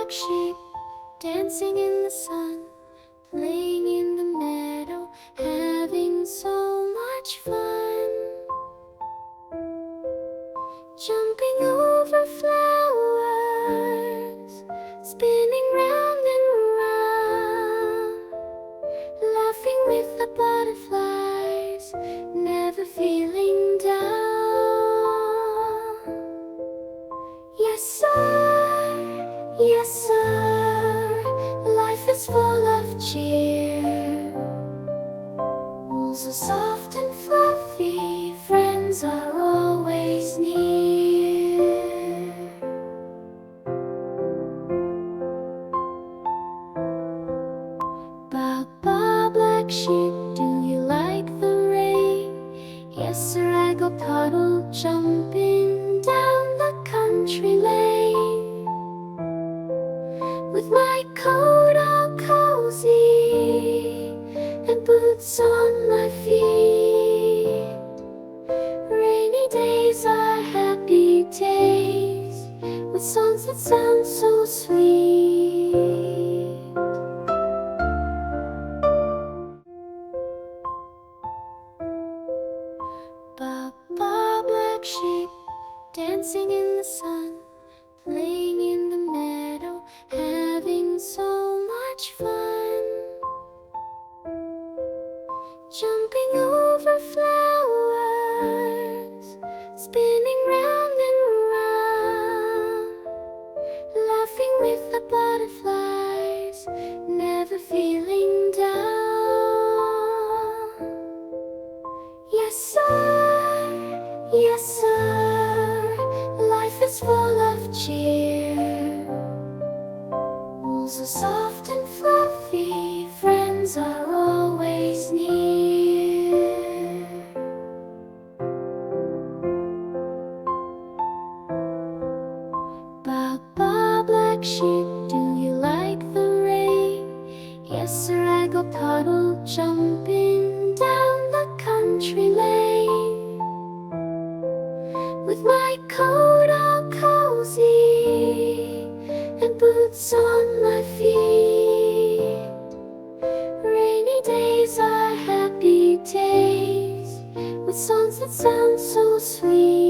black sheep, dancing in the sun, playing in the meadow, having so much fun. Jumping over flowers, spinning round and round, laughing with the butterflies, never feeling down. Yes sir, yes sir, life is full of cheer. Walls are soft and fluffy, friends are always near. Baa Baa Black Sheep, do you like the rain? Yes sir, I go puddle-jumping down the country lane, with my coat all cozy and boots on my feet. Rainy days are happy days, with songs that sound so sweet. Baa Baa Black Sheep, dancing in the sun, playing in the meadow, having so much fun. Jumping over flowers, spinning round and round, laughing with the butterflies, never feeling down. Yes sir, yes sir, life is full of cheer. Walls are soft and fluffy, friends are always near. Baa Baa Black Sheep, do you like the rain? Yes sir, I go puddle-jumping down the country lane, with my coat all cozy and boots on my feet. Rainy days are happy days, with songs that sound so sweet.